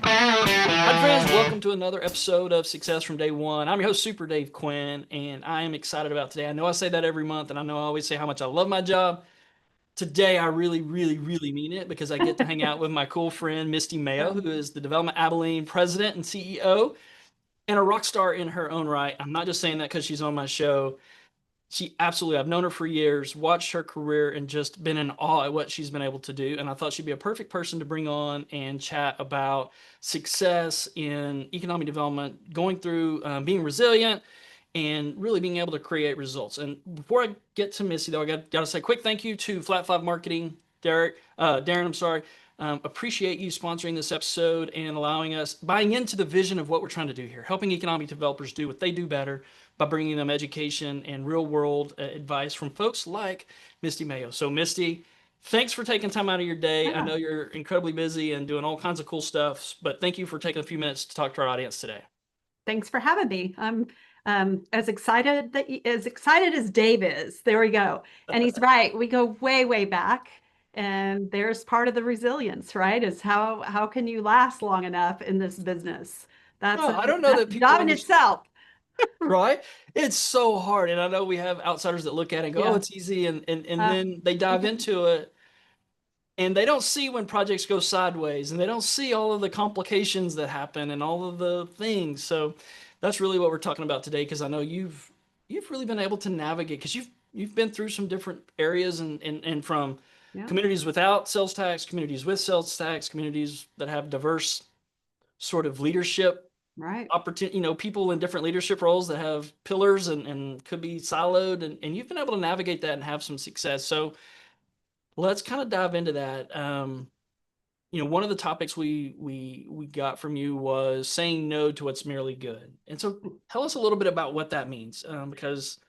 Hi, friends. Welcome to another episode of Success from Day One. I'm your host, Super Dave Quinn, and I am excited about today. I know I say that every month, and I know I always say how much I love my job. Today, I really, really, really mean it because I get to hang out with my cool friend, Misty Mayo, who is the Development Abilene president and CEO and a rock star in her own right. I'm not just saying that because she's on my show. She absolutely, I've known her for years, watched her career, and just been in awe at what she's been able to do. And I thought she'd be a perfect person to bring on and chat about success in economic development, going through being resilient, and really being able to create results. And before I get to Missy, though, I got to say a quick thank you to Flat Five Marketing, Darren. I'm sorry. Appreciate you sponsoring this episode and allowing us buying into the vision of what we're trying to do here, helping economic developers do what they do better by bringing them education and real world advice from folks like Misty Mayo. So, Misty, thanks for taking time out of your day. I Yeah, know you're incredibly busy and doing all kinds of cool stuff, but thank you for taking a few minutes to talk to our audience today. thanks for having me. I'm as excited as Dave is. There we go. And he's right. We go way, way back. And there's part of the resilience, right? Is how can you last long enough in this business? No, I don't know That's that a people job in understand, itself. right? It's so hard. And I know we have outsiders that look at it and go, oh, Yeah. it's easy. And Uh, then they dive into it and they don't see when projects go sideways and they don't see all of the complications that happen and all of the things. So that's really what we're talking about today because I know you've really been able to navigate because you've been through some different areas and from yeah, communities without sales tax, communities with sales tax, communities that have diverse sort of leadership right. opportunity, people in different leadership roles that have pillars and could be siloed and you've been able to navigate that and have some success. So let's kind of dive into that. One of the topics we got from you was saying no to what's merely good. And so tell us a little bit about what that means. Because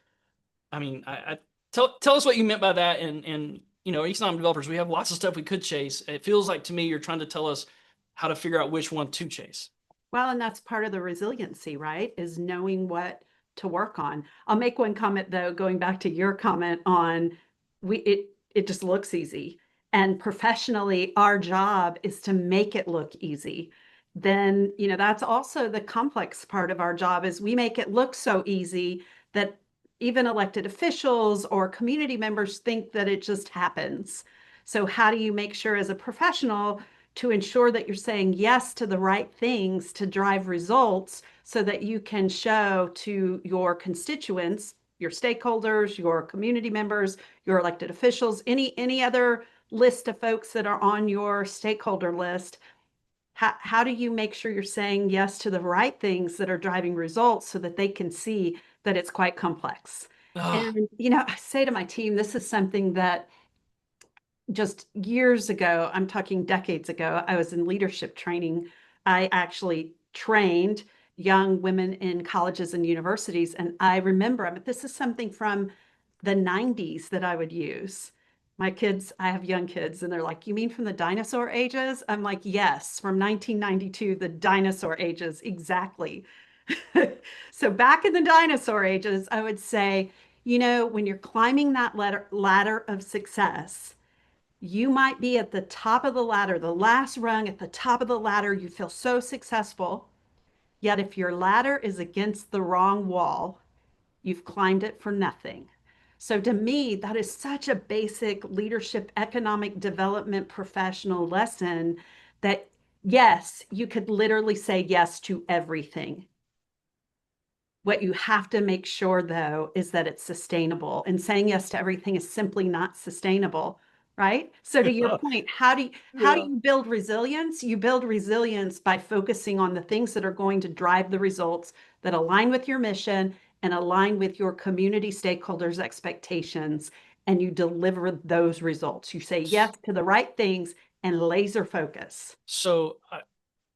I mean, I tell us what you meant by that. And economic developers, we have lots of stuff we could chase. It feels like to me you're trying to tell us how to figure out which one to chase. Well, and that's part of the resiliency, right? Is knowing what to work on. I'll make one comment though, going back to your comment on it just looks easy. And professionally, our job is to make it look easy. Then, that's also the complex part of our job is we make it look so easy that even elected officials or community members think that it just happens. So how do you make sure as a professional to ensure that you're saying yes to the right things to drive results so that you can show to your constituents, your stakeholders, your community members, your elected officials, any other list of folks that are on your stakeholder list. How do you make sure you're saying yes to the right things that are driving results so that they can see that it's quite complex? Ah, And, I say to my team, this is something that just years ago, I'm talking decades ago, I was in leadership training. I actually trained young women in colleges and universities. And I remember, this is something from the 90s that I would use. My kids, I have young kids, and they're like, you mean from the dinosaur ages? I'm like, yes, from 1992, the dinosaur ages, exactly. So back in the dinosaur ages, I would say, when you're climbing that ladder of success, you might be at the top of the ladder, the last rung at the top of the ladder. You feel so successful. Yet, if your ladder is against the wrong wall, you've climbed it for nothing. So, to me, that is such a basic leadership, economic development professional lesson that, yes, you could literally say yes to everything. What you have to make sure, though, is that it's sustainable. And saying yes to everything is simply not sustainable, right? So to your point, how do yeah. you build resilience? You build resilience by focusing on the things that are going to drive the results that align with your mission and align with your community stakeholders' expectations, and you deliver those results. You say yes to the right things and laser focus. So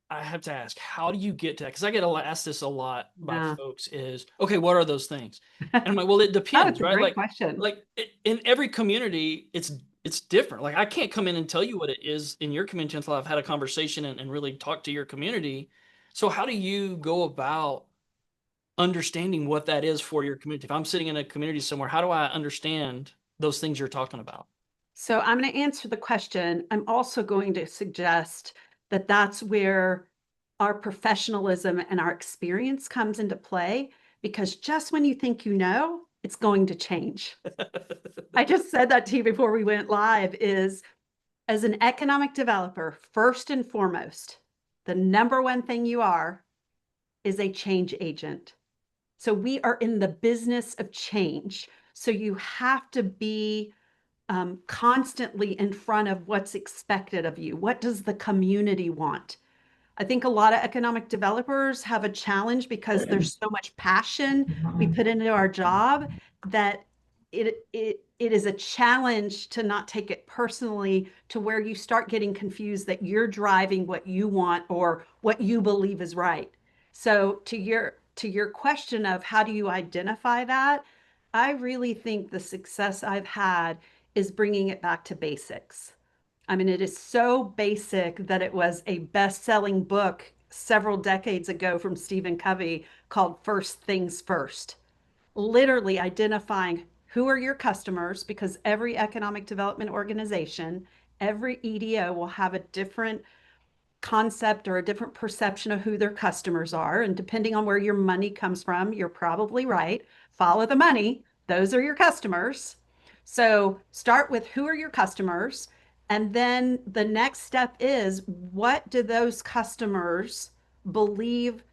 I have to ask, how do you get to that? Because I get asked this a lot by Yeah. folks is, okay, what are those things? And I'm like, well, it Oh, depends, it's a right? great Like, question. in every community, it's different. Like I can't come in and tell you what it is in your community until I've had a conversation and really talk to your community. So how do you go about understanding what that is for your community? If I'm sitting in a community somewhere, how do I understand those things you're talking about? So I'm going to answer the question. I'm also going to suggest that that's where our professionalism and our experience comes into play, because just when you think you know, it's going to change. I just said that to you before we went live is as an economic developer, first and foremost, the number one thing you are is a change agent. So we are in the business of change. So you have to be constantly in front of what's expected of you. What does the community want? I think a lot of economic developers have a challenge because there's so much passion we put into our job that it is a challenge to not take it personally to where you start getting confused that you're driving what you want or what you believe is right. So to your question of how do you identify that, I really think the success I've had is bringing it back to basics. I mean, it is so basic that it was a best-selling book several decades ago from Stephen Covey called First Things First. Literally identifying who are your customers, because every economic development organization, every EDO will have a different concept or a different perception of who their customers are. And depending on where your money comes from, you're probably right. Follow the money. Those are your customers. So start with who are your customers. And then the next step is what do those customers believe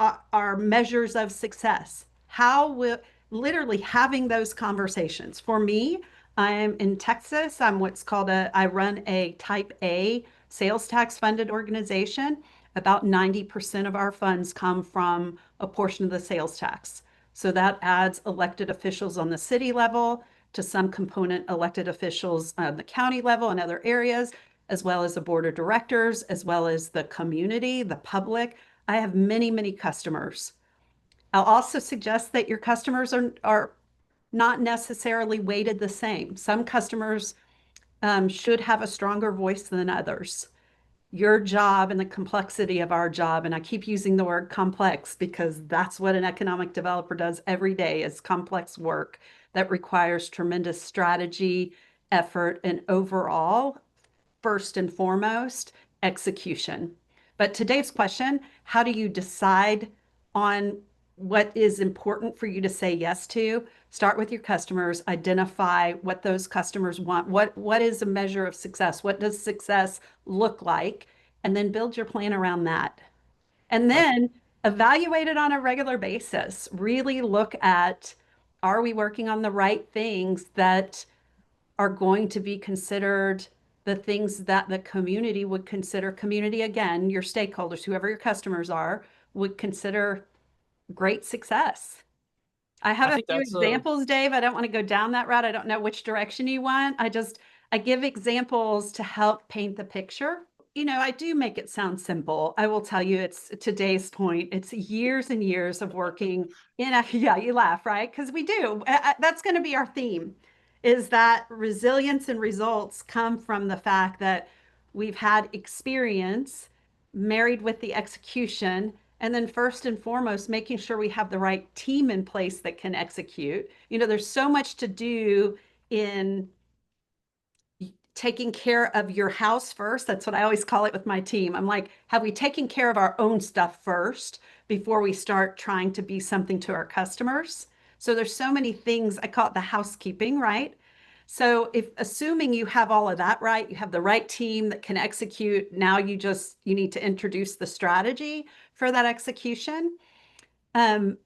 are measures of success? How will literally having those conversations? For me, I'm in Texas. I run a type A sales tax funded organization. About 90% of our funds come from a portion of the sales tax. So that adds elected officials on the city level to some component elected officials on the county level and other areas, as well as the board of directors, as well as the community, the public. I have many, many customers. I'll also suggest that your customers are not necessarily weighted the same. Some customers should have a stronger voice than others. Your job and the complexity of our job, and I keep using the word complex because that's what an economic developer does every day is complex work that requires tremendous strategy, effort, and overall first and foremost, execution. But today's question, how do you decide on what is important for you to say yes to? Start with your customers, identify what those customers want. What is a measure of success? What does success look like? And then build your plan around that. And I, then evaluate it on a regular basis. Really look at, are we working on the right things that are going to be considered the things that the community would consider, community again, your stakeholders, whoever your customers are, would consider great success. I have I a think few that's a examples, Dave. I don't want to go down that route. I don't know which direction you want. I give examples to help paint the picture. I do make it sound simple. I will tell you, it's today's point. It's years and years of working yeah, you laugh, right? Because we do. That's going to be our theme, is that resilience and results come from the fact that we've had experience married with the execution. And then first and foremost, making sure we have the right team in place that can execute. There's so much to do in taking care of your house first. That's what I always call it with my team. I'm like, have we taken care of our own stuff first before we start trying to be something to our customers? So there's so many things. I call it the housekeeping, right? So if assuming you have all of that right, you have the right team that can execute, now you need to introduce the strategy for that execution. Um,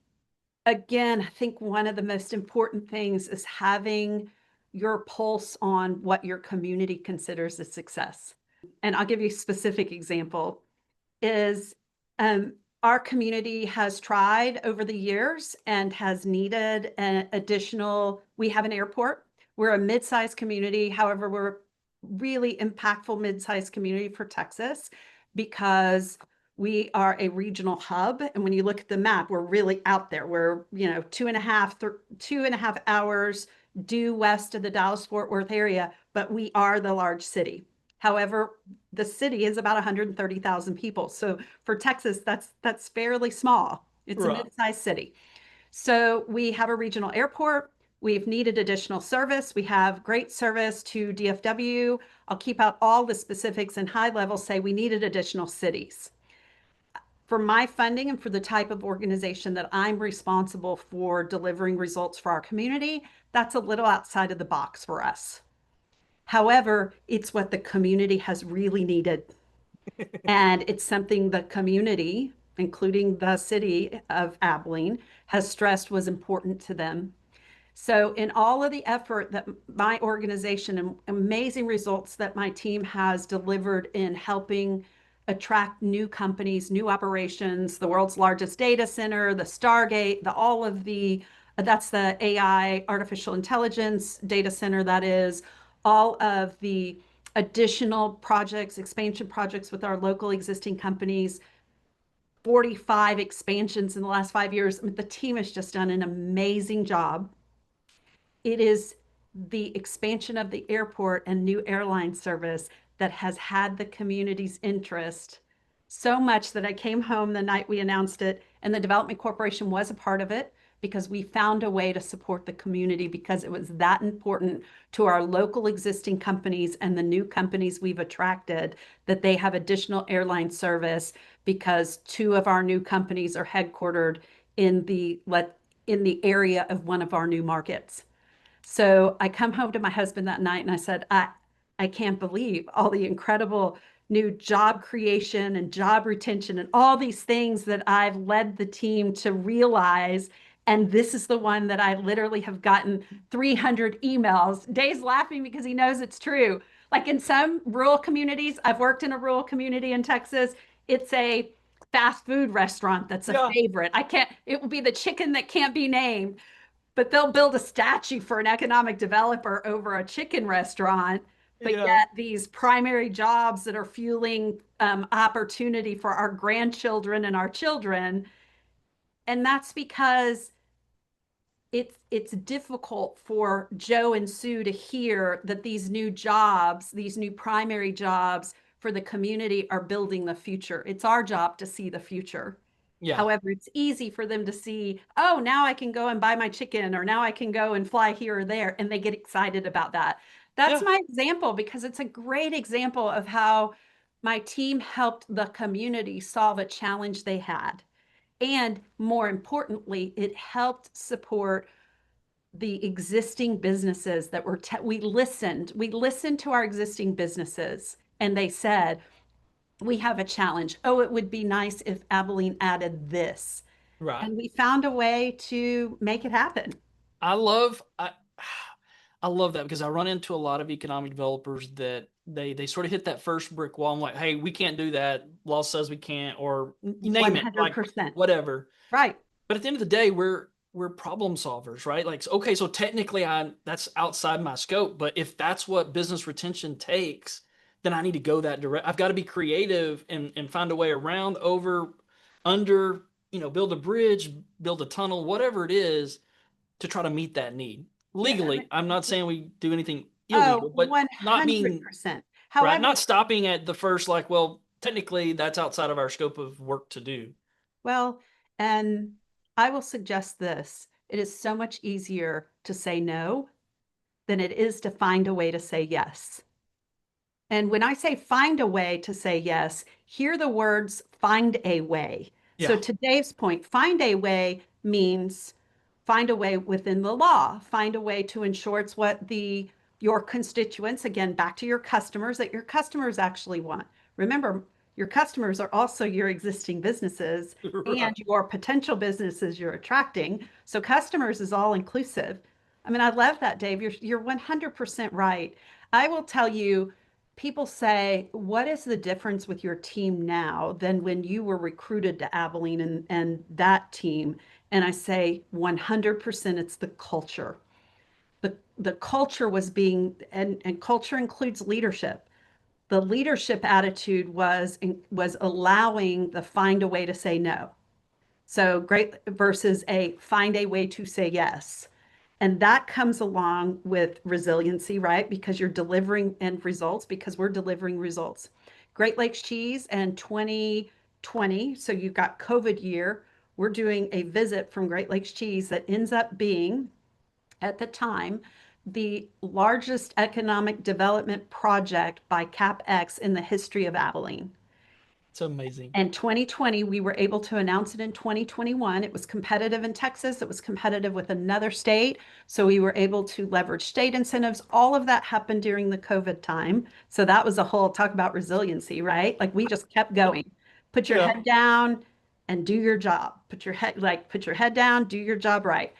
Again, I think one of the most important things is having your pulse on what your community considers a success. And I'll give you a specific example is our community has tried over the years and has needed an additional, we have an airport. We're a mid-sized community. However, we're really impactful mid-sized community for Texas because we are a regional hub. And when you look at the map, we're really out there. We're, 2.5 hours due west of the Dallas-Fort Worth area, but we are the large city. However, the city is about 130,000 people. So for Texas, that's fairly small. It's a right. mid-sized city. So we have a regional airport. We've needed additional service. We have great service to DFW. I'll keep out all the specifics and high level say we needed additional cities. For my funding and for the type of organization that I'm responsible for delivering results for our community, that's a little outside of the box for us. However, it's what the community has really needed. And it's something the community, including the city of Abilene, has stressed was important to them. So, in all of the effort that my organization and amazing results that my team has delivered in helping attract new companies, new operations, the world's largest data center, the Stargate, the all of the that's the AI, artificial intelligence data center, that is, all of the additional projects, expansion projects with our local existing companies, 45 expansions in the last 5 years. I mean, the team has just done an amazing job. It is the expansion of the airport and new airline service that has had the community's interest so much that I came home the night we announced it, and the Development Corporation was a part of it because we found a way to support the community because it was that important to our local existing companies and the new companies we've attracted that they have additional airline service because two of our new companies are headquartered in the area of one of our new markets. So I come home to my husband that night and I said, I can't believe all the incredible new job creation and job retention and all these things that I've led the team to realize. And this is the one that I literally have gotten 300 emails. Dave's laughing because he knows it's true. Like in some rural communities, I've worked in a rural community in Texas. It's a fast food restaurant that's a Yeah. favorite. It will be the chicken that can't be named, but they'll build a statue for an economic developer over a chicken restaurant. But Yeah. yet, these primary jobs that are fueling opportunity for our grandchildren and our children. And that's because it's difficult for Joe and Sue to hear that these new jobs, these new primary jobs for the community are building the future. It's our job to see the future. Yeah. However, it's easy for them to see, oh, now I can go and buy my chicken, or now I can go and fly here or there, and they get excited about that. That's Yeah. my example because it's a great example of how my team helped the community solve a challenge they had. And more importantly, it helped support the existing businesses that we listened to our existing businesses, and they said, we have a challenge. Oh, it would be nice if Abilene added this. Right. And we found a way to make it happen. I love I I love that because I run into a lot of economic developers that they sort of hit that first brick wall and like, hey, we can't do that. Law says we can't, or you name it, like 100%. whatever. Right. But at the end of the day, we're problem solvers, right? Like, okay, so technically I that's outside my scope, but if that's what business retention takes, then I need to go that direct. I've got to be creative and find a way around, over, under, build a bridge, build a tunnel, whatever it is to try to meet that need. Yeah. Legally, I'm not saying we do anything illegal, Oh, but not being 100%. right, However, not stopping at the first, like, well, technically that's outside of our scope of work to do. well, and I will suggest this. It is so much easier to say no than it is to find a way to say yes. And when I say find a way to say yes, hear the words find a way. So, Yeah. to Dave's point, find a way means find a way within the law, find a way to ensure it's what your constituents, again, back to your customers, that your customers actually want. Remember, your customers are also your existing businesses Right. and your potential businesses you're attracting. So, customers is all inclusive. I mean, I love that, Dave. You're 100% right. I will tell you, people say, what is the difference with your team now than when you were recruited to Abilene and that team? And I say 100% it's the culture. The culture was and culture includes leadership. The leadership attitude was allowing the find a way to say no. So great versus a find a way to say yes. And that comes along with resiliency, right? Because you're delivering end results, because we're delivering results. Great Lakes Cheese and 2020, so you've got COVID year, we're doing a visit from Great Lakes Cheese that ends up being at the time, the largest economic development project by CapEx in the history of Abilene. It's amazing. And 2020, we were able to announce it in 2021. It was competitive in Texas. It was competitive with another state. So we were able to leverage state incentives. All of that happened during the COVID time. So that was a whole talk about resiliency, right? Like we just kept going. Put your Yeah. head down and do your job. Put your head down, do your job right.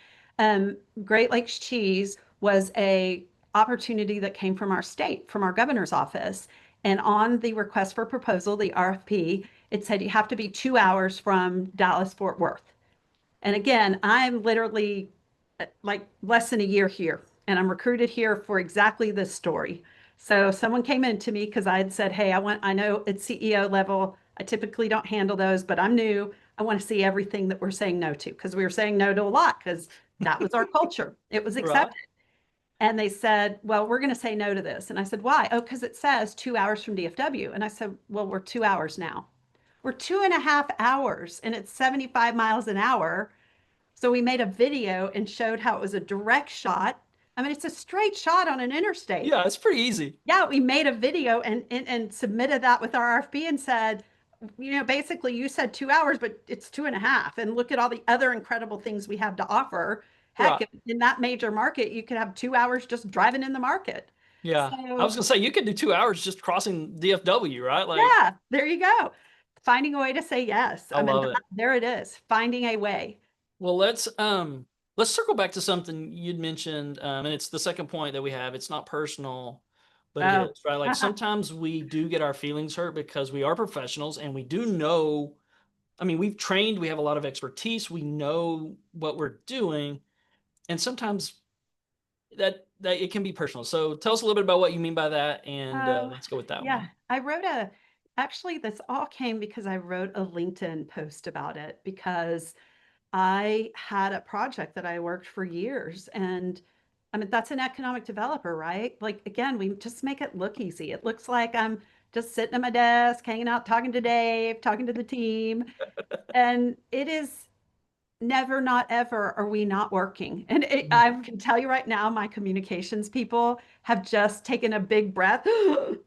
Great Lakes Cheese was a opportunity that came from our state, from our governor's office. And on the request for proposal, the RFP, it said you have to be 2 hours from Dallas Fort Worth. And again, I'm literally like less than a year here, and I'm recruited here for exactly this story. So someone came in to me because I had said, "Hey, I know it's CEO level. I typically don't handle those, but I'm new. I want to see everything that we're saying no to," because we were saying no to a lot because that was our culture. It was Right. accepted. And they said, "Well, we're going to say no to this." And I said, "Why?" "Oh, because it says 2 hours from DFW." And I said, "Well, we're 2 hours now. We're 2.5 hours and it's 75 miles an hour." So we made a video and showed how it was a direct shot. I mean, it's a straight shot on an interstate. Yeah, it's pretty easy. Yeah, we made a video and submitted that with our RFP and said, basically you said 2 hours, but it's 2.5. And look at all the other incredible things we have to offer. Heck, Right. in that major market, you could have 2 hours just driving in the market. Yeah. I was So, gonna say you could do 2 hours just crossing DFW, right? Like, yeah, there you go. Finding a way to say yes. I I mean, love it. there it is. Finding a way. Well, let's circle back to something you'd mentioned, and it's the second point that we have. It's not personal, but it Oh, is, right? Like sometimes we do get our feelings hurt because we are professionals and we do know, I mean, we've trained, we have a lot of expertise, we know what we're doing, and sometimes that it can be personal. So tell us a little bit about what you mean by that, and oh, let's go with that yeah. one. Actually, this all came because I wrote a LinkedIn post about it because I had a project that I worked for years. And I mean, that's an economic developer, right? Like, again, we just make it look easy. It looks like I'm just sitting at my desk, hanging out, talking to Dave, talking to the team. And it is never, not ever are we not working. And I can tell you right now, my communications people have just taken a big breath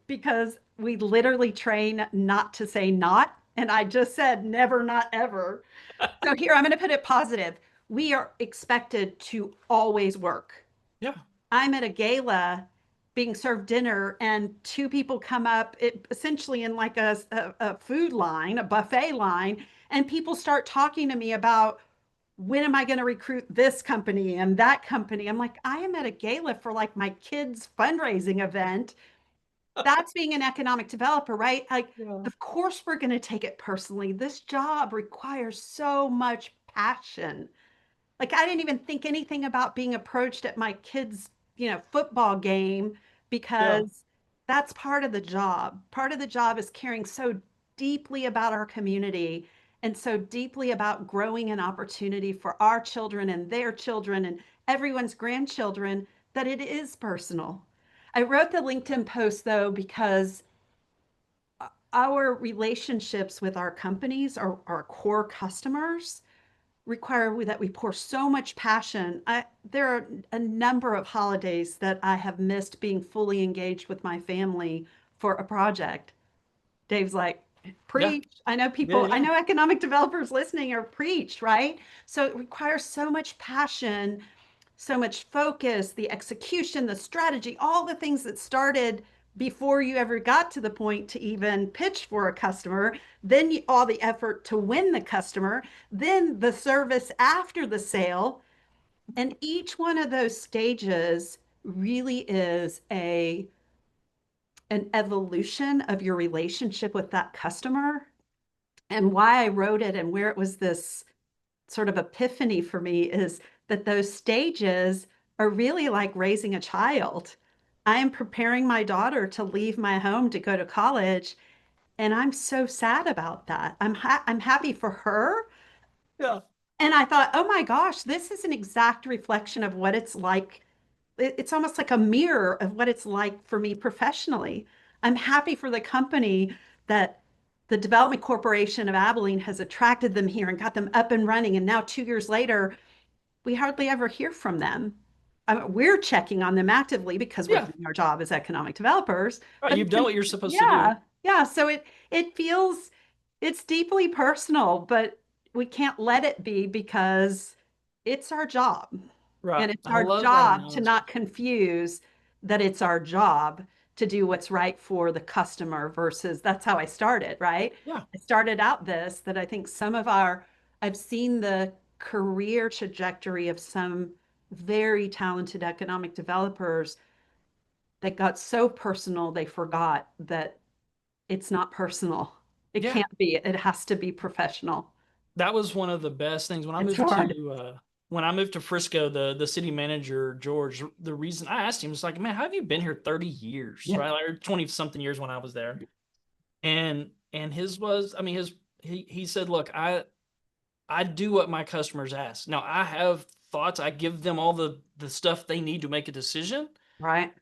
because we literally train not to say not. And I just said never, not ever. So here, I'm going to put it positive. We are expected to always work. Yeah, I'm at a gala being served dinner, and two people come up, essentially in like a food line, a buffet line, and people start talking to me about when am I going to recruit this company and that company. I'm like, I am at a gala for like my kids' fundraising event. That's being an economic developer, right? Like, yeah, of course, we're going to take it personally. This job requires so much passion. Like I didn't even think anything about being approached at my kids', football game yeah, because that's part of the job. Part of the job is caring so deeply about our community and so deeply about growing an opportunity for our children and their children and everyone's grandchildren that it is personal. I wrote the LinkedIn post though because our relationships with our companies, our core customers, require that we pour so much passion. There are a number of holidays that I have missed being fully engaged with my family for a project. Dave's like, yeah, preach. I know yeah, people, I yeah, know economic developers listening are preach, right? So it requires so much passion, so much focus, the execution, the strategy, all the things that started before you ever got to the point to even pitch for a customer, then all the effort to win the customer, then the service after the sale. And each one of those stages really is an evolution of your relationship with that customer. And why I wrote it and where it was this sort of epiphany for me is that those stages are really like raising a child. I am preparing my daughter to leave my home to go to college, and I'm so sad about that. I'm happy for her. yeah, And I thought, oh my gosh, this is an exact reflection of what it's like. It's almost like a mirror of what it's like for me professionally. I'm happy for the company that the Development Corporation of Abilene has attracted them here and got them up and running. And now 2 years later, we hardly ever hear from them. we're checking on them actively because we're Yeah, doing our job as economic developers. right. But You've done what you're supposed to do. yeah, yeah. So it feels it's deeply personal, but we can't let it be because it's our job. Right. And it's I our love that job to analogy. not confuse that it's our job to do what's right for the customer versus that's how I started, right? Yeah. I started out this that I think some of our, I've seen the career trajectory of some very talented economic developers that got so personal they forgot that it's not personal. It Yeah. can't be. It has to be professional. That was one of the best things It's hard. when I moved to Frisco, the city manager, George, the reason I asked him was like, man, how have you been here 30 years? Yeah. Right? Like 20 something years when I was there. And his was, I mean, he said, look, I do what my customers ask. Now I have thoughts, I give them all the stuff they need to make a decision, Right.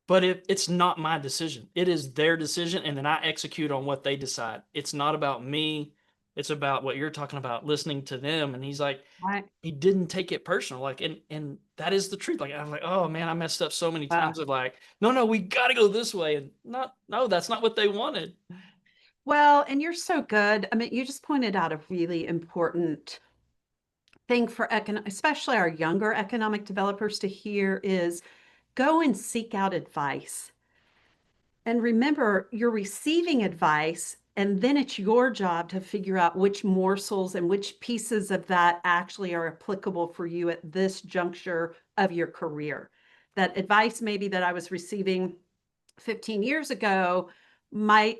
but it's not my decision. It is their decision, and then I execute on what they decide. It's not about me. It's about what you're talking about, listening to them. And he's like, Right. he didn't take it personal. Like, and that is the truth. Like, I'm like, oh man, I messed up so many Uh, times of like, no, we gotta go this way. And not, no, that's not what they wanted. well, and you're so good. I mean, you just pointed out a really important thing for especially our younger economic developers to hear is go and seek out advice. And remember, you're receiving advice, and then it's your job to figure out which morsels and which pieces of that actually are applicable for you at this juncture of your career. That advice, maybe that I was receiving 15 years ago, might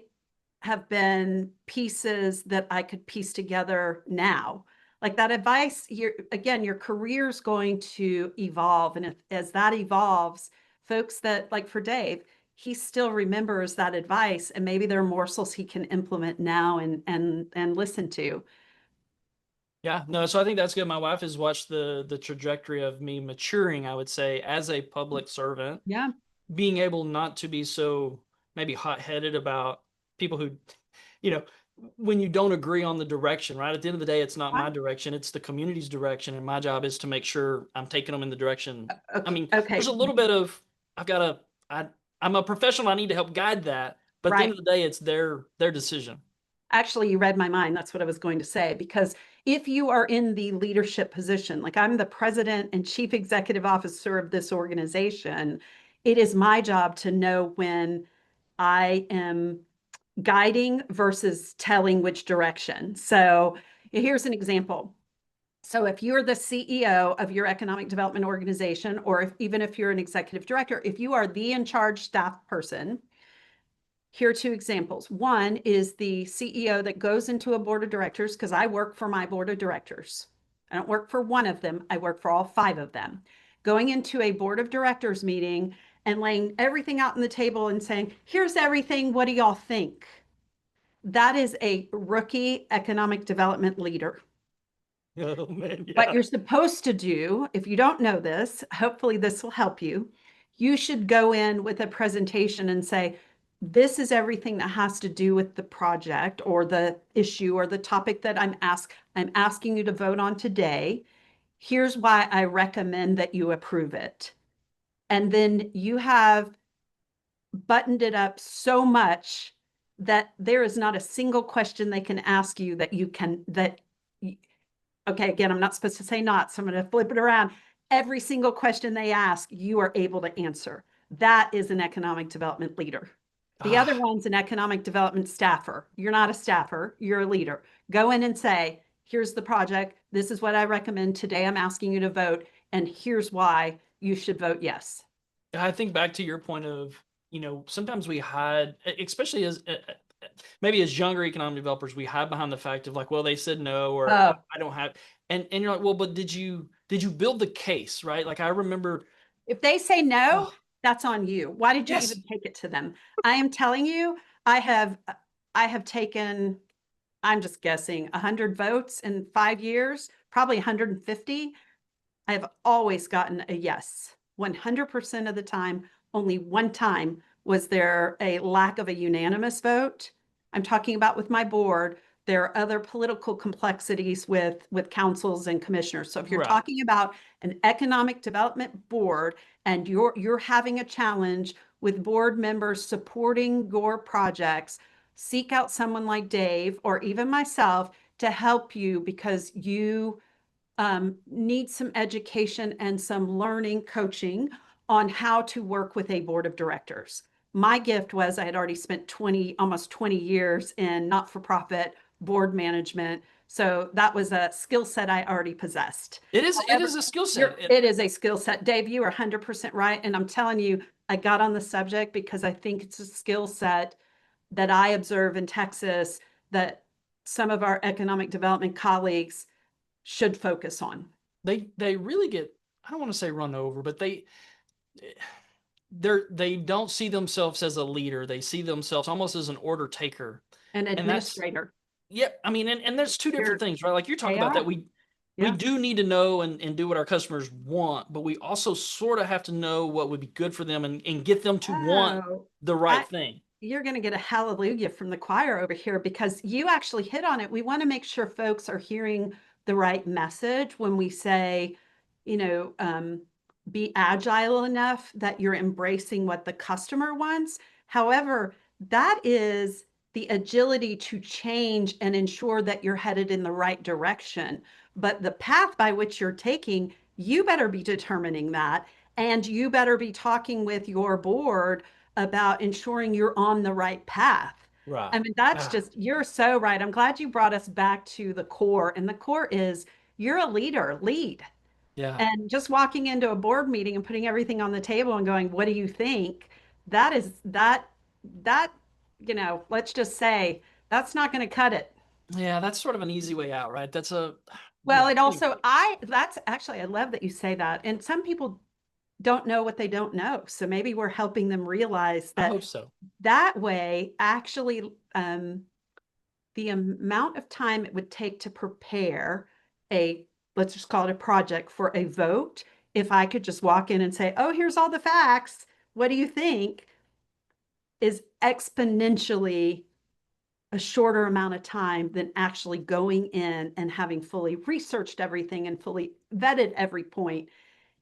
have been pieces that I could piece together now. Like that advice, again, your career is going to evolve. And as that evolves, folks that, like for Dave, he still remembers that advice and maybe there are morsels he can implement now and listen to. Yeah, no, so I think that's good. My wife has watched the trajectory of me maturing, I would say, as a public servant, Yeah. being able not to be so maybe hot-headed about people who, you know, when you don't agree on the direction, right? At the end of the day, it's not my direction, it's the community's direction, and my job is to make sure I'm taking them in the direction. I Okay. mean, there's Okay. a little bit of I've got to I'm a professional, I need to help guide that, but at the end Right. of the day, it's their decision. Actually, you read my mind. That's what I was going to say. Because if you are in the leadership position, like I'm the president and chief executive officer of this organization, it is my job to know when I am guiding versus telling which direction. So here's an example. So if you're the CEO of your economic development organization, or even if you're an executive director, if you are the in charge staff person, here are two examples. One is the CEO that goes into a board of directors, because I work for my board of directors. I don't work for one of them, I work for all five of them. Going into a board of directors meeting and laying everything out on the table and saying, here's everything, what do y'all think? That is a rookie economic development leader. Oh man, What yeah. you're supposed to do, if you don't know this, hopefully this will help you. You should go in with a presentation and say, this is everything that has to do with the project or the issue or the topic that I'm asking you to vote on today. Here's why I recommend that you approve it. And then you have buttoned it up so much that there is not a single question they can ask you that you can that okay, again, I'm not supposed to say not, so I'm going to flip it around. Every single question they ask, you are able to answer. That is an economic development leader. The other Ah, one's an economic development staffer. You're not a staffer, you're a leader. Go in and say, here's the project. This is what I recommend. Today I'm asking you to vote, and here's why you should vote yes. I think back to your point of, sometimes we hide, especially as maybe as younger economic developers, we hide behind the fact of like, well, they said no, or Oh, I don't have, and you're like, well, but did you build the case, right? Like I remember, if they say no, oh, that's on you. Why did you yes, even take it to them? I am telling you, I have I have taken, I'm just guessing, 100 votes in 5 years, probably 150. I have always gotten a yes. 100% of the time, only one time was there a lack of a unanimous vote. I'm talking about with my board. There are other political complexities with councils and commissioners. So if you're Right. talking about an economic development board and you're having a challenge with board members supporting your projects, seek out someone like Dave or even myself to help you because you need some education and some learning coaching on how to work with a board of directors. My gift was I had already spent almost 20 years in not-for-profit board management. So that was a skill set I already possessed. It is However, a skill set. it is a skill set. Dave, you are 100% right. And I'm telling you, I got on the subject because I think it's a skill set that I observe in Texas that some of our economic development colleagues should focus on. They really get, I don't want to say run over, but they don't see themselves as a leader. They see themselves almost as an order taker. An And that's, administrator. yeah, I mean, and there's two different They're, things, right? Like you're talking they about that are. we Yeah. do need to know and do what our customers want, but we also sort of have to know what would be good for them and get them to want Oh, the I, right thing. you're going to get a hallelujah from the choir over here because you actually hit on it. We want to make sure folks are hearing the right message when we say, you know, be agile enough that you're embracing what the customer wants. However, that is the agility to change and ensure that you're headed in the right direction. But the path by which you're taking, you better be determining that. And you better be talking with your board about ensuring you're on the right path. I Right. mean, that's Ah, just, you're so right. I'm glad you brought us back to the core. And the core is you're a leader, lead. yeah. And just walking into a board meeting and putting everything on the table and going, what do you think? That is that, let's just say that's not going to cut it. Yeah, that's sort of an easy way out, right? That's a, Well, yeah. it Anyway, also, that's actually, I love that you say that. And some people don't know what they don't know. So maybe we're helping them realize I that hope so. that way, actually, the amount of time it would take to prepare a, let's just call it a project for a vote, if I could just walk in and say, oh, here's all the facts, what do you think? Is exponentially a shorter amount of time than actually going in and having fully researched everything and fully vetted every point.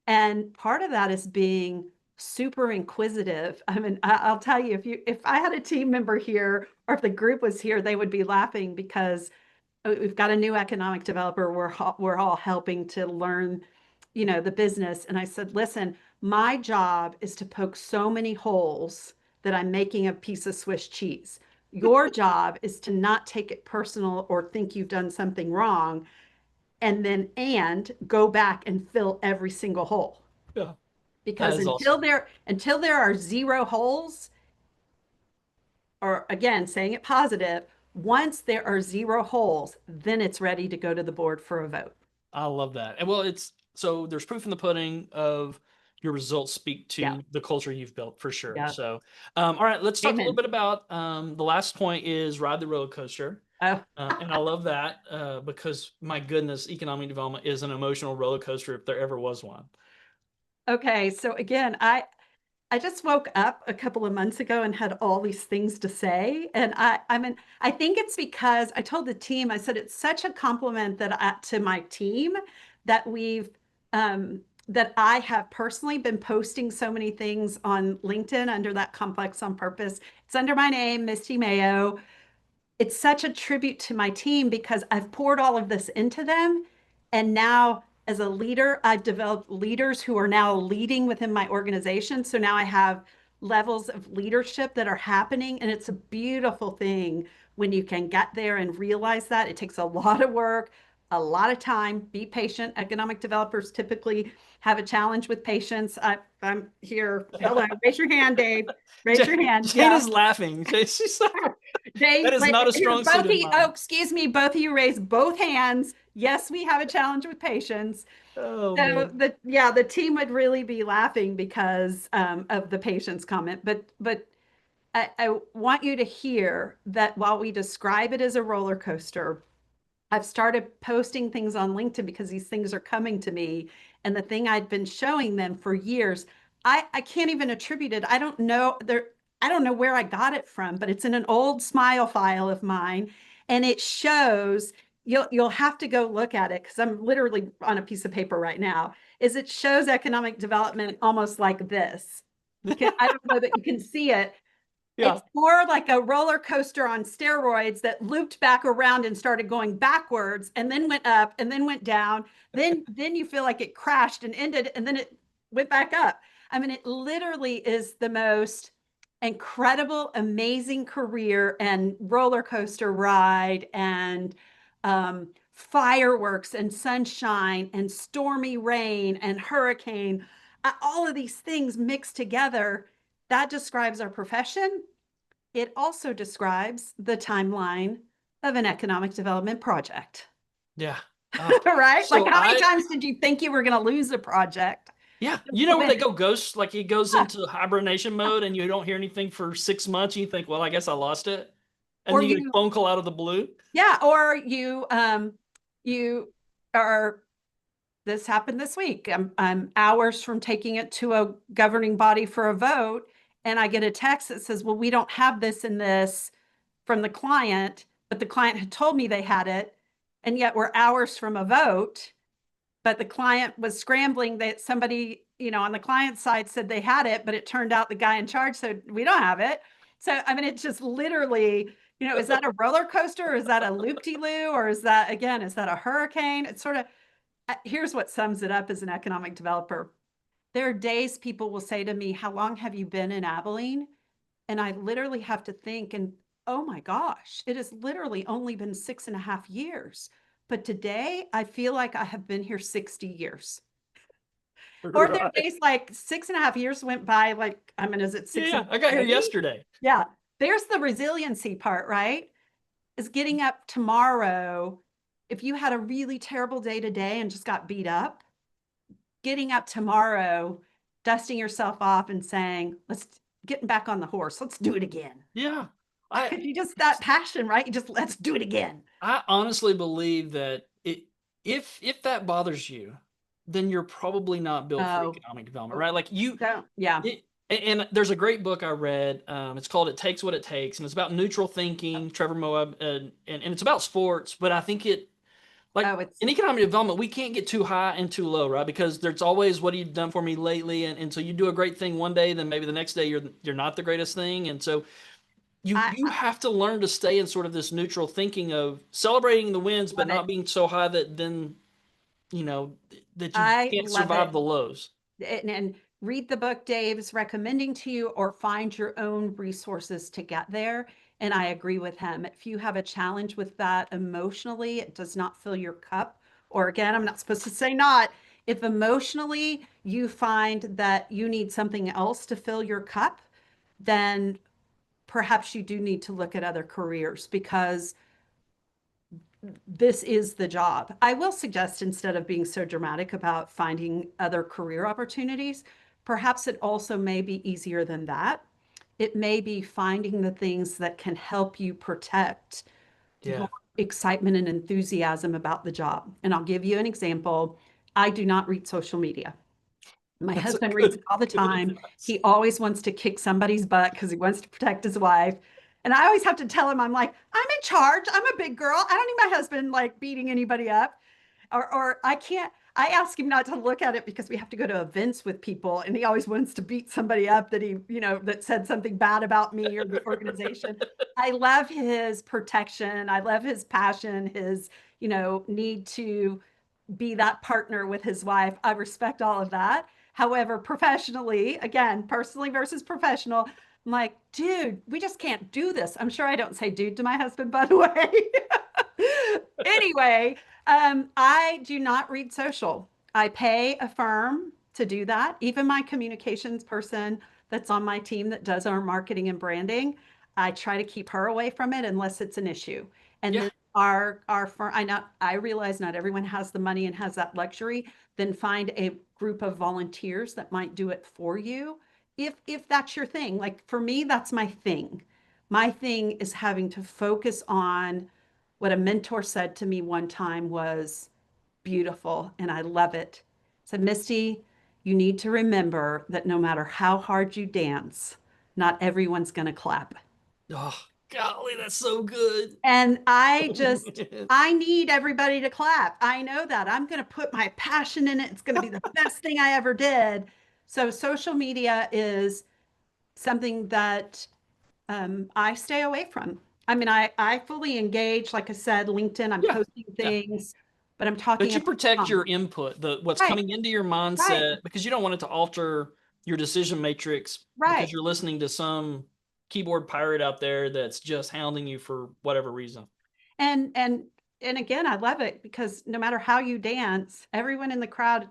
And part of that is being super inquisitive. I mean, I'll tell you, if I had a team member here or if the group was here, they would be laughing because we've got a new economic developer. We're all helping to learn, the business. And I said, listen, my job is to poke so many holes that I'm making a piece of Swiss cheese. Your job is to not take it personal or think you've done something wrong and go back and fill every single hole. Yeah. That Because is awesome. until there are zero holes, or again, saying it positive, once there are zero holes, then it's ready to go to the board for a vote. I love that. And well, it's so there's proof in the pudding of your results speak Yeah. to the culture you've built for sure. Yeah. So, all right, let's talk a little Amen. bit about the last point is ride the roller coaster. Oh, And I love that because my goodness, economic development is an emotional roller coaster if there ever was one. okay. So again, I just woke up a couple of months ago and had all these things to say. And I mean, I think it's because I told the team, I said it's such a compliment to my team that that I have personally been posting so many things on LinkedIn under that Complex on Purpose. It's under my name, Misty Mayo. It's such a tribute to my team because I've poured all of this into them. And now, as a leader, I've developed leaders who are now leading within my organization. So now I have levels of leadership that are happening. And it's a beautiful thing when you can get there and realize that. It takes a lot of work, a lot of time. Be patient. Economic developers typically have a challenge with patience. I'm here. Hello. Raise your hand, Dave. Raise your hand. Jane Yeah. is laughing. She's like, that Dave, is not a here, strong suit of oh, mine. excuse me, both of you raise both hands. Yes, we have a challenge with patience. Oh So man. the team would really be laughing because of the patience comment. But I want you to hear that while we describe it as a roller coaster, I've started posting things on LinkedIn because these things are coming to me. And the thing I'd been showing them for years, I can't even attribute it. I don't know where I got it from, but it's in an old smile file of mine. And it shows, you'll have to go look at it because I'm literally on a piece of paper right now, is it shows economic development almost like this. I don't know that you can see it. Yeah. It's more like a roller coaster on steroids that looped back around and started going backwards and then went up and then went down. Then you feel like it crashed and ended and then it went back up. I mean, it literally is the most incredible, amazing career and roller coaster ride and fireworks and sunshine and stormy rain and hurricane, all of these things mixed together. That describes our profession. It also describes the timeline of an economic development project, Yeah. Oh. right? Like, So how many times did you think you were going to lose a project? yeah, Just you know where when, they go ghost, like it goes yeah. into hibernation mode and you don't hear anything for 6 months and you think, well, I guess I lost it. And Or then you get a you, phone call out of the blue. yeah, or you are, this happened this week. I'm hours from taking it to a governing body for a vote, and I get a text that says, well, we don't have this in this from the client, but the client had told me they had it, and yet we're hours from a vote. But the client was scrambling that somebody, on the client side said they had it, but it turned out the guy in charge said we don't have it. So, I mean, it's just literally, is that a roller coaster or is that a loop-de-loo or is that a hurricane? It's sort of, here's what sums it up as an economic developer. There are days people will say to me, how long have you been in Abilene? And I literally have to think, and oh my gosh, it has literally only been 6.5 years. But today I feel like I have been here 60 years. Or there are Right. days like 6.5 years went by, like, I mean, is it Yeah, six yeah. and I got here 30? yesterday. Yeah. There's the resiliency part, right? Is getting up tomorrow. If you had a really terrible day today and just got beat up, getting up tomorrow, dusting yourself off and saying, let's getting back on the horse. Let's do it again. Yeah. I Because you just that passion, right? You just let's do it again. I honestly believe that if that bothers you, then you're probably not built for Oh, economic development, oh, right? Like you don't, yeah. it, and there's a great book I read. It's called "It Takes What It Takes," and it's about neutral thinking. Trevor Moab, and it's about sports. But I think like Oh, it's in economic development, we can't get too high and too low, right? Because there's always what you've done for me lately, and so you do a great thing one day, then maybe the next day you're not the greatest thing, and so you I have to learn to stay in sort of this neutral thinking of celebrating the wins, but love not it. being so high that then you know that you I can't love survive it. the lows. And read the book Dave's recommending to you or find your own resources to get there. And I agree with him. If you have a challenge with that emotionally, it does not fill your cup. Or again, I'm not supposed to say not. If emotionally you find that you need something else to fill your cup, then perhaps you do need to look at other careers because this is the job. I will suggest instead of being so dramatic about finding other career opportunities, perhaps it also may be easier than that. It may be finding the things that can help you protect your Yeah, excitement and enthusiasm about the job. And I'll give you an example. I do not read social media. My that's a husband reads good it all the good time. advice. He always wants to kick somebody's butt because he wants to protect his wife. And I always have to tell him, I'm like, I'm in charge. I'm a big girl. I don't need my husband like beating anybody up. Or I can't, I ask him not to look at it because we have to go to events with people and he always wants to beat somebody up that that said something bad about me or the organization. I love his protection. I love his passion, his, need to be that partner with his wife. I respect all of that. However, professionally, again, personally versus professional, I'm like, dude, we just can't do this. I'm sure I don't say dude to my husband, by the way. Anyway, I do not read social. I pay a firm to do that. Even my communications person that's on my team that does our marketing and branding, I try to keep her away from it unless it's an issue. And Yeah, then our firm, I realize not everyone has the money and has that luxury. Then find a group of volunteers that might do it for you if that's your thing. Like for me, that's my thing. My thing is having to focus on what a mentor said to me one time was beautiful, and I love it. Said, Misty, you need to remember that no matter how hard you dance, not everyone's going to clap. oh Golly, that's so good. And I need everybody to clap. I know that. I'm going to put my passion in it. It's going to be the best thing I ever did. So, social media is something that I stay away from. I mean, I fully engage. Like I said, LinkedIn, I'm Yeah, posting yeah. things, but I'm But talking you about protect comments. your input, the what's Right, coming into your right, mindset, because you don't want it to alter your decision matrix because right. you're listening to some keyboard pirate out there that's just hounding you for whatever reason. And and and again, I love it because no matter how you dance, everyone in the crowd,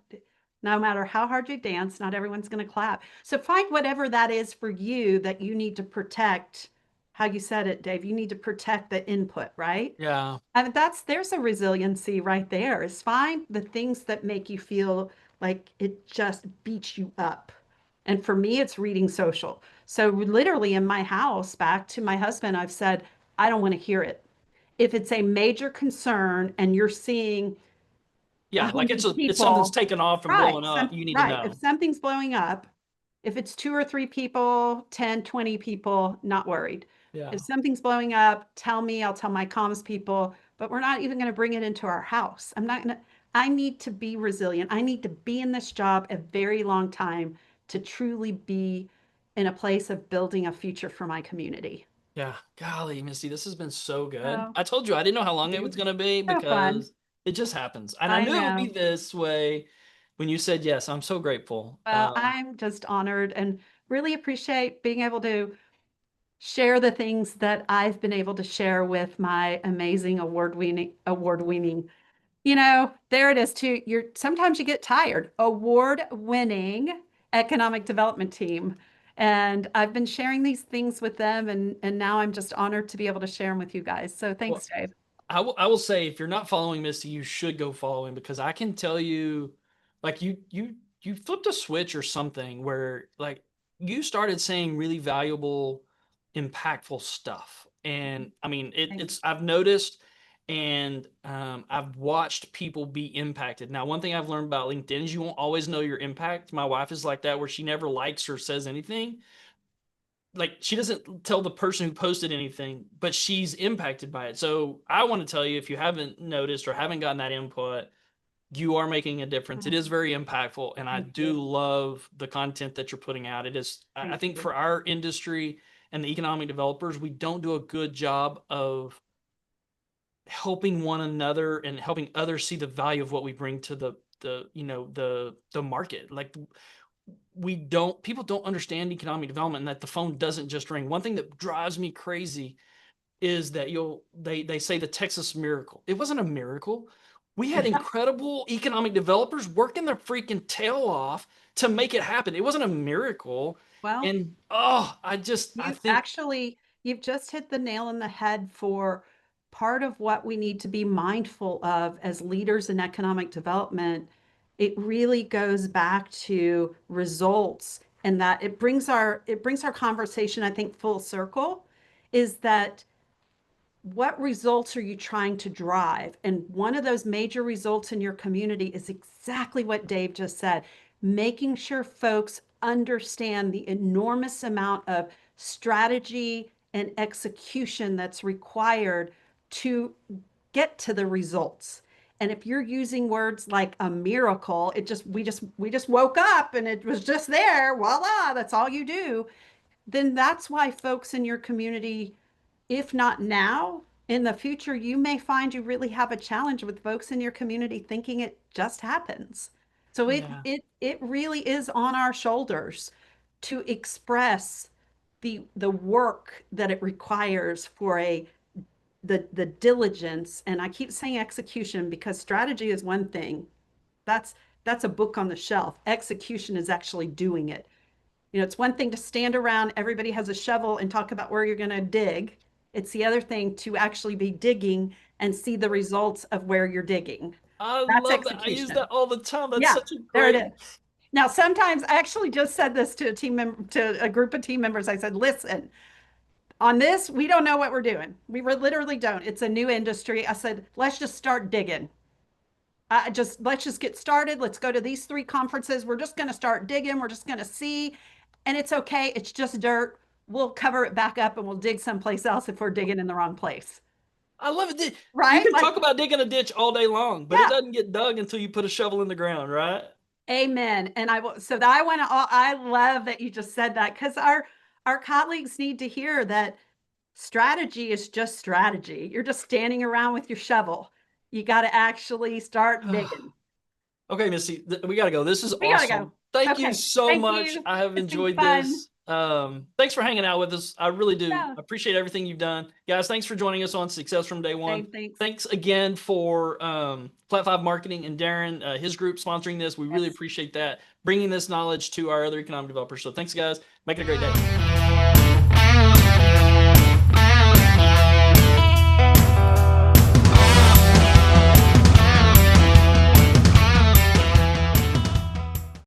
no matter how hard you dance, not everyone's going to clap. So find whatever that is for you that you need to protect. How you said it, Dave, you need to protect the input, right? Yeah, And there's a resiliency right there. Is find the things that make you feel like it just beats you up. And for me, it's reading social. So literally in my house, back to my husband, I've said, I don't want to hear it. If it's a major concern and you're seeing a yeah. Like hundred it's something's people, taking off and blowing up. You need to right. If know. something's blowing up, if it's two or three people, 10, 20 people, not worried. Yeah, If something's blowing up, tell me, I'll tell my comms people, but we're not even going to bring it into our house. I'm not going to, I need to be resilient. I need to be in this job a very long time to truly be in a place of building a future for my community. yeah. Golly, Misty, this has been so good. Oh, I told you I didn't know how long it was you. gonna be So fun. because it just happens, and I I knew it would be know. this way when you said yes. I'm so grateful. Well, I'm just honored and really appreciate being able to share the things that I've been able to share with my amazing award winning. There it is too. You're sometimes you get tired. Award-winning economic development team. And I've been sharing these things with them and now I'm just honored to be able to share them with you guys. So Well, thanks, Dave. I will say if you're not following Misty, you should go follow him because I can tell you, like you flipped a switch or something where like you started saying really valuable, impactful stuff. And I mean Thank you. it's I've noticed and I've watched people be impacted. Now, one thing I've learned about LinkedIn is you won't always know your impact. My wife is like that where she never likes or says anything, like she doesn't tell the person who posted anything, but she's impacted by it. So I want to tell you if you haven't noticed or haven't gotten that input, you are making a difference. It Oh, is very impactful, and I thank do you. love the content that you're putting out. It is, I Thank think, you. for our industry and the economic developers, we don't do a good job of helping one another and helping others see the value of what we bring to the market. Like we don't people don't understand economic development and that the phone doesn't just ring. One thing that drives me crazy is that they say the Texas miracle. It wasn't a miracle. We had incredible economic developers working their freaking tail off to make it happen. It wasn't a miracle. Well, And oh, I You've think actually, you've just hit the nail on the head for part of what we need to be mindful of as leaders in economic development. It really goes back to results and that it brings our conversation, I think, full circle, is that what results are you trying to drive? And one of those major results in your community is exactly what Dave just said, making sure folks understand the enormous amount of strategy and execution that's required to get to the results. And if you're using words like a miracle, we just woke up and it was just there, voila, that's all you do, then that's why folks in your community, if not now, in the future, you may find you really have a challenge with folks in your community thinking it just happens. So it yeah, it it really is on our shoulders to express the work that it requires for the diligence. And I keep saying execution because strategy is one thing. That's that's a book on the shelf. Execution is actually doing it. It's one thing to stand around, everybody has a shovel and talk about where you're going to dig. It's the other thing to actually be digging and see the results of where you're digging. I That's love that. I use that execution. all the time. That's Yeah, such a there it great. is. Now, sometimes I actually just said this to a team member, to a group of team members. I said, listen, on this, we don't know what we're doing. We literally don't. It's a new industry. I said, let's just start digging. Let's just get started. Let's go to these 3 conferences. We're just going to start digging. We're just going to see. And it's okay. It's just dirt. we'll cover it back up and we'll dig someplace else if we're digging in the wrong place. I love it. You Right? can Like, talk about digging a ditch all day long, but it yeah, doesn't get dug until you put a shovel in the ground, right? amen. And I will, so that I want to, I love that you just said that because our colleagues need to hear that strategy is just strategy. You're just standing around with your shovel. You got to actually start digging. Okay, Misty, we got to go. This is We got to go. awesome. Thank you Okay. so Thank much. you. I have It's been enjoyed fun. this. Thanks for hanging out with us. I really do Yeah. appreciate everything you've done. Guys, thanks for joining us on Success from Day One. Dave, thanks. Thanks again for Flat 5 Marketing and Darren, his group, sponsoring this. We really Yes. appreciate that, bringing this knowledge to our other economic developers. So thanks, guys. Make it a great day.